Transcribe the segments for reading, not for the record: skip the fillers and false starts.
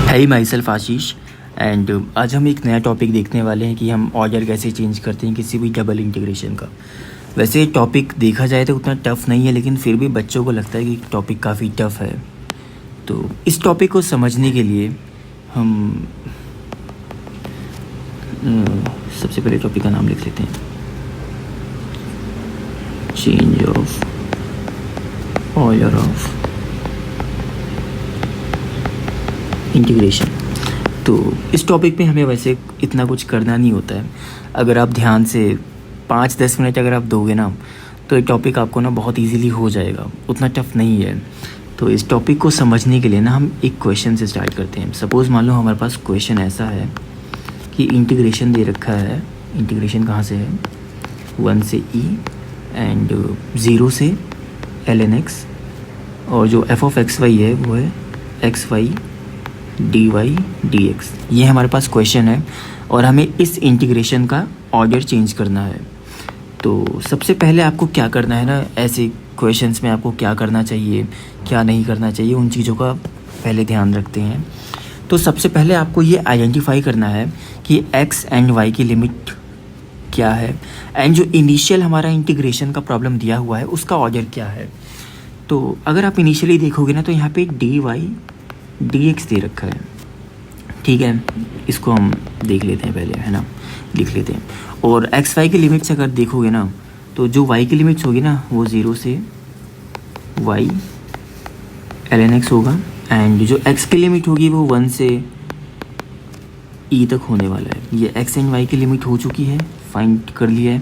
है my self Ashish and आज हम एक नया टॉपिक देखने वाले हैं कि हम ऑर्डर कैसे चेंज करते हैं किसी भी डबल इंटीग्रेशन का। वैसे टॉपिक देखा जाए तो उतना टफ़ नहीं है, लेकिन फिर भी बच्चों को लगता है कि टॉपिक काफ़ी टफ़ है। तो इस टॉपिक को समझने के लिए हम सबसे पहले टॉपिक का नाम लिख लेते हैं, change of order of integration. तो इस टॉपिक पे हमें वैसे इतना कुछ करना नहीं होता है। अगर आप ध्यान से 5-10 मिनट अगर आप दोगे ना तो ये टॉपिक आपको ना बहुत इजीली हो जाएगा, उतना टफ नहीं है। तो इस टॉपिक को समझने के लिए ना हम एक क्वेश्चन से स्टार्ट करते हैं। सपोज़ मान लो हमारे पास क्वेश्चन ऐसा है कि इंटीग्रेशन दे रखा है। इंटीग्रेशन कहाँ से है? 1 से e एंड 0 से ln x, और जो f ऑफ एक्स वाई है वो है एक्स वाई dy dx। ये हमारे पास क्वेश्चन है और हमें इस इंटीग्रेशन का ऑर्डर चेंज करना है। तो सबसे पहले आपको क्या करना है ना, ऐसे क्वेश्चंस में आपको क्या करना चाहिए क्या नहीं करना चाहिए उन चीज़ों का पहले ध्यान रखते हैं। तो सबसे पहले आपको ये आइडेंटिफाई करना है कि x एंड y की लिमिट क्या है एंड जो इनिशियल हमारा इंटीग्रेशन का प्रॉब्लम दिया हुआ है उसका ऑर्डर क्या है। तो अगर आप इनिशियली देखोगे ना तो यहाँ पे dy dx दे रखा है, ठीक है। इसको हम देख लेते हैं पहले, है ना, लिख लेते हैं। और एक्स वाई की लिमिट्स अगर देखोगे ना तो जो y की लिमिट्स होगी ना वो 0 से y ln x होगा एंड जो x की लिमिट होगी वो 1 से e तक होने वाला है। ये x एंड y की लिमिट हो चुकी है, फाइंड कर लिया है।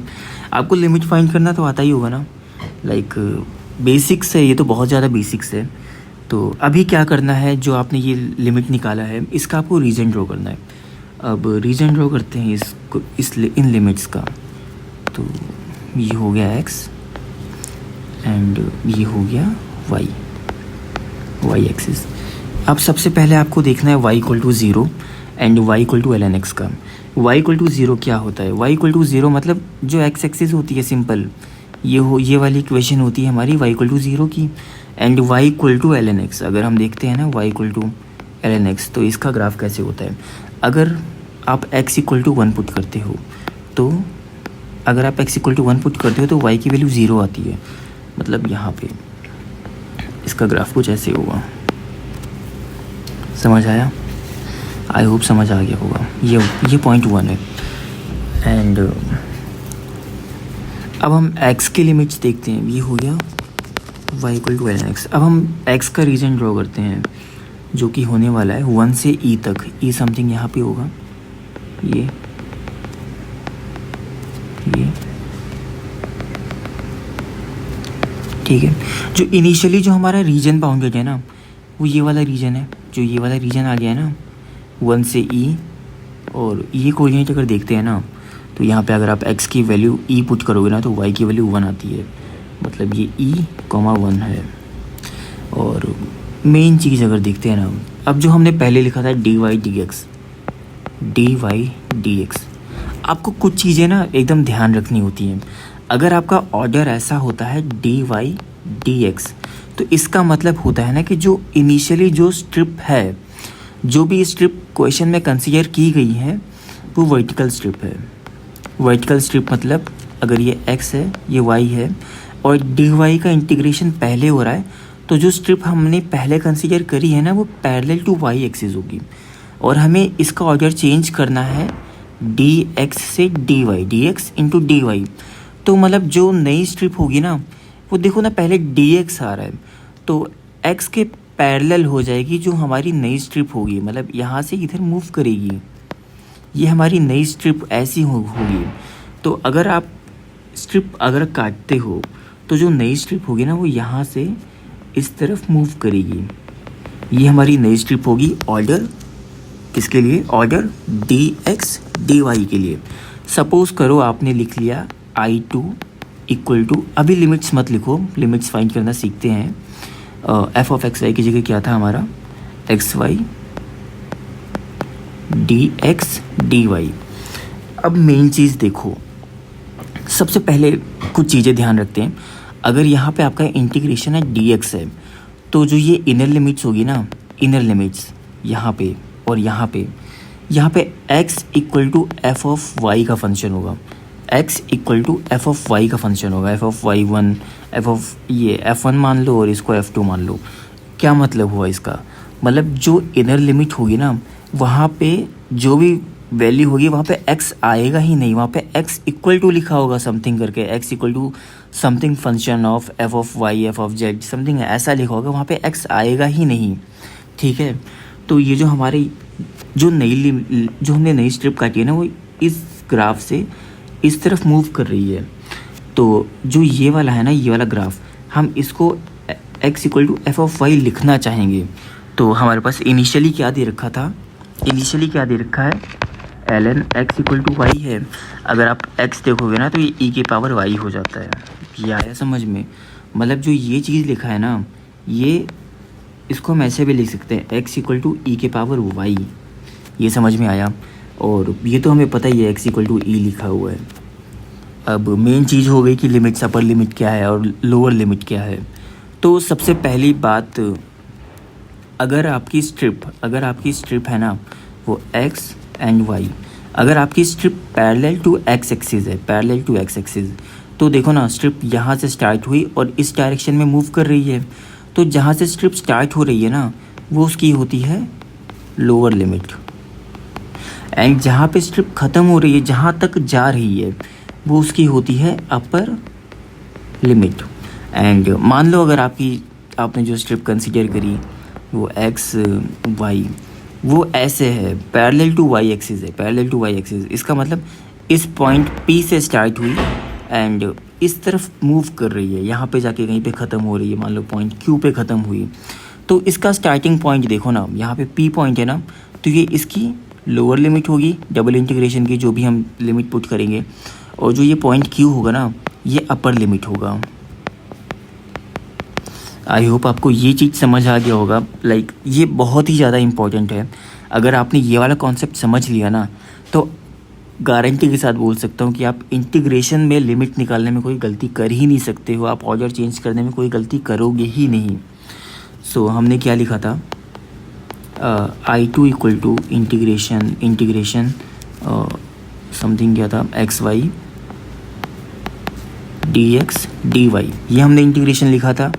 आपको लिमिट फाइंड करना तो आता ही होगा ना, लाइक बेसिक्स है, ये तो बहुत ज़्यादा बेसिक्स है। तो अभी क्या करना है, जो आपने ये लिमिट निकाला है इसका आपको रीजन ड्रॉ करना है। अब रीजन ड्रॉ करते हैं इसको इन लिमिट्स का। तो ये हो गया x एंड ये हो गया y एक्सिस। अब सबसे पहले आपको देखना है y equal to 0 and y equal to ln x का। y इक्वल टू 0 क्या होता है? y इक्वल टू 0 मतलब जो x एक्सिस होती है सिंपल, ये वाली इक्वेशन होती है हमारी y इक्वल टू 0 की and y equal to ln x। अगर हम देखते हैं ना y equal to ln x तो इसका ग्राफ कैसे होता है। अगर आप x इक्वल टू 1 पुट करते हो तो अगर आप x इक्वल टू 1 पुट करते हो तो y की वैल्यू 0 आती है। मतलब यहाँ पे इसका ग्राफ कुछ ऐसे होगा। समझ आया? आई होप समझ आ गया होगा। ये पॉइंट 1 है एंड अब हम x की लिमिट्स देखते हैं। ये हो गया y equal to ln x। अब हम x का रीजन ड्रॉ करते हैं जो कि होने वाला है 1 से e तक। e समथिंग यहाँ पे होगा, ये ठीक है। जो इनिशियली जो हमारा रीजन बाउंडेड है ना वो ये वाला रीजन है। जो ये वाला रीजन आ गया है ना 1 से e, और ये कोऑर्डिनेट अगर देखते हैं ना तो यहाँ पे अगर आप x की वैल्यू e पुट करोगे ना तो y की वैल्यू 1 आती है। मतलब ये e, 1 है। और मेन चीज़ अगर देखते हैं ना, अब जो हमने पहले लिखा था dy dx, आपको कुछ चीज़ें ना एकदम ध्यान रखनी होती हैं। अगर आपका ऑर्डर ऐसा होता है dy dx तो इसका मतलब होता है ना कि जो इनिशियली जो स्ट्रिप है, जो भी स्ट्रिप क्वेश्चन में कंसीडर की गई है वो वर्टिकल स्ट्रिप है। वर्टिकल स्ट्रिप मतलब अगर ये x है ये y है और dy का इंटीग्रेशन पहले हो रहा है तो जो स्ट्रिप हमने पहले कंसीडर करी है ना वो पैरेलल टू y एक्सिस होगी और हमें इसका ऑर्डर चेंज करना है dx से dx इंटू dy। तो मतलब जो नई स्ट्रिप होगी ना वो देखो ना पहले dx आ रहा है तो x के पैरेलल हो जाएगी जो हमारी नई स्ट्रिप होगी, मतलब यहाँ से इधर मूव करेगी। ये हमारी नई स्ट्रिप ऐसी होगी। तो अगर आप स्ट्रिप अगर काटते हो तो जो नई स्ट्रिप होगी ना वो यहाँ से इस तरफ मूव करेगी। ये हमारी नई स्ट्रिप होगी ऑर्डर किसके लिए? ऑर्डर dx dy के लिए। सपोज़ करो आपने लिख लिया I2 इक्वल टू, अभी लिमिट्स मत लिखो, लिमिट्स फाइंड करना सीखते हैं। f ऑफ एक्स वाई की जगह क्या था हमारा? X y dx dy। अब मेन चीज़ देखो, सबसे पहले कुछ चीज़ें ध्यान रखते हैं। अगर यहाँ पे आपका इंटीग्रेशन है dx है तो जो ये इनर लिमिट्स होगी ना, इनर लिमिट्स यहाँ पे और यहाँ पे x equal to f of y का फंक्शन होगा, x equal to f of y का फंक्शन होगा, f of y one, f of ये f1 मान लो और इसको f2 मान लो। क्या मतलब हुआ इसका? मतलब जो इनर लिमिट होगी ना, वहाँ पे जो भी वैल्यू होगी वहाँ पे x आएगा ही नहीं, वहाँ पे x इक्वल टू लिखा होगा समथिंग करके, x equal to something function of f of y, f of z, something ऐसा लिखा होगा, वहाँ पे x आएगा ही नहीं। ठीक है, तो ये जो हमारी जो हमने नई स्ट्रिप काटी है ना, वो इस ग्राफ से इस तरफ मूव कर रही है। तो जो ये वाला है ना, ये वाला ग्राफ, हम इसको x equal to f of y लिखना चाहेंगे। तो हमारे पास इनिशियली क्या दे रखा था, इनिशियली क्या दे रखा है, ln x equal to y है। अगर आप x देखोगे ना तो ये e के पावर y हो जाता है। ये आया समझ में? मतलब जो ये चीज़ लिखा है ना, ये इसको हम ऐसे भी लिख सकते हैं, x इक्वल टू ई के पावर y। ये समझ में आया? और ये तो हमें पता ही है x इक्वल टू ई लिखा हुआ है। अब मेन चीज़ हो गई कि लिमिट्स, अपर लिमिट क्या है और लोअर लिमिट क्या है। तो सबसे पहली बात, अगर आपकी स्ट्रिप है ना वो x एंड y, अगर आपकी strip parallel to x axis है, पैरेलल टू x एक्सिस, तो देखो ना स्ट्रिप यहाँ से स्टार्ट हुई और इस डायरेक्शन में मूव कर रही है। तो जहाँ से स्ट्रिप स्टार्ट हो रही है ना, वो उसकी होती है लोअर लिमिट, एंड जहाँ पे स्ट्रिप ख़त्म हो रही है, जहाँ तक जा रही है, वो उसकी होती है अपर लिमिट। एंड मान लो अगर आपने जो स्ट्रिप कंसीडर करी वो x y, वो ऐसे है, पैरेलल टू y एक्सिस है, पैरेलल टू y एक्सिस। इसका मतलब इस पॉइंट P से स्टार्ट हुई एंड इस तरफ मूव कर रही है, यहाँ पे जाके कहीं पे ख़त्म हो रही है, मान लो पॉइंट Q पे ख़त्म हुई। तो इसका स्टार्टिंग पॉइंट देखो ना, यहाँ पे P पॉइंट है ना, तो ये इसकी लोअर लिमिट होगी डबल इंटीग्रेशन की, जो भी हम लिमिट पुट करेंगे, और जो ये पॉइंट Q होगा ना, ये अपर लिमिट होगा। आई होप आपको ये चीज़ समझ आ गया होगा। लाइक ये बहुत ही ज़्यादा इम्पॉर्टेंट है। अगर आपने ये वाला कॉन्सेप्ट समझ लिया ना, तो गारंटी के साथ बोल सकता हूँ कि आप इंटीग्रेशन में लिमिट निकालने में कोई गलती कर ही नहीं सकते हो, आप ऑर्डर चेंज करने में कोई गलती करोगे ही नहीं। सो हमने क्या लिखा था, I2 equal to integration something क्या था, एक्स वाई dx dy, ये हमने इंटीग्रेशन लिखा था।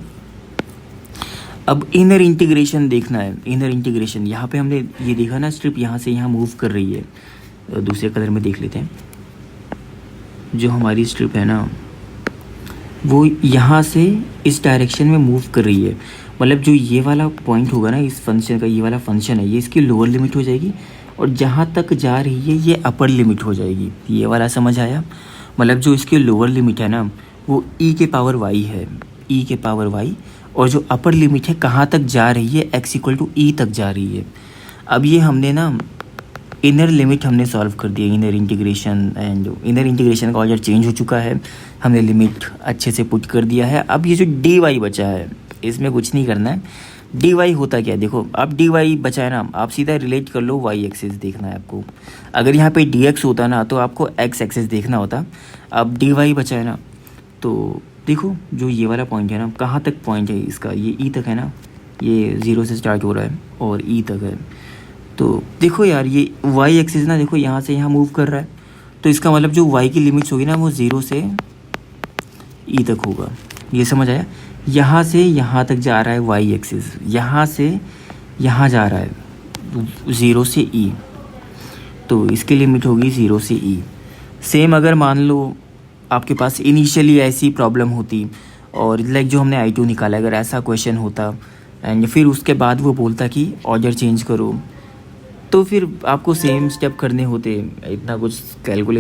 अब इनर इंटीग्रेशन देखना है, इनर इंटीग्रेशन यहाँ पे हमने ये देखा ना, स्ट्रिप यहाँ से यहाँ मूव कर रही है। दूसरे कलर में देख लेते हैं, जो हमारी स्ट्रिप है ना, वो यहाँ से इस डायरेक्शन में मूव कर रही है। मतलब जो ये वाला पॉइंट होगा ना इस फंक्शन का, ये वाला फंक्शन है, ये इसकी लोअर लिमिट हो जाएगी, और जहाँ तक जा रही है ये अपर लिमिट हो जाएगी। ये वाला समझ आया? मतलब जो इसकी लोअर लिमिट है ना, वो e के पावर y है, e के पावर y, और जो अपर लिमिट है कहाँ तक जा रही है, x इक्वल टू ई तक जा रही है। अब ये हमने ना इनर लिमिट हमने सॉल्व कर दिया, inner integration, and inner integration का ऑर्डर चेंज हो चुका है, हमने लिमिट अच्छे से पुट कर दिया है। अब ये जो dy बचा है, इसमें कुछ नहीं करना है। dy होता क्या है, देखो अब dy बचा है ना, आप सीधा रिलेट कर लो, y एक्सिस देखना है आपको। अगर यहाँ पे dx होता ना तो आपको x एक्सिस देखना होता। अब dy बचा है ना, तो देखो जो ये वाला पॉइंट है ना, कहाँ तक पॉइंट है इसका, ये ई तक है ना, ये 0 से स्टार्ट हो रहा है और ई तक है। तो देखो यार ये y एक्सिस ना, देखो यहाँ से यहाँ मूव कर रहा है, तो इसका मतलब जो y की लिमिट्स होगी ना, वो 0 से ई तक होगा। ये समझ आया? यहाँ से यहाँ तक जा रहा है y एक्सिस, यहाँ से यहाँ जा रहा है 0 से ई, तो इसकी लिमिट होगी 0 से ई। सेम अगर मान लो आपके पास इनिशियली ऐसी प्रॉब्लम होती, और लाइक जो हमने I2 निकाला, अगर ऐसा क्वेश्चन होता एंड फिर उसके बाद वो बोलता कि ऑर्डर चेंज करो, तो फिर आपको सेम स्टेप करने होते, इतना कुछ कैलकुलेट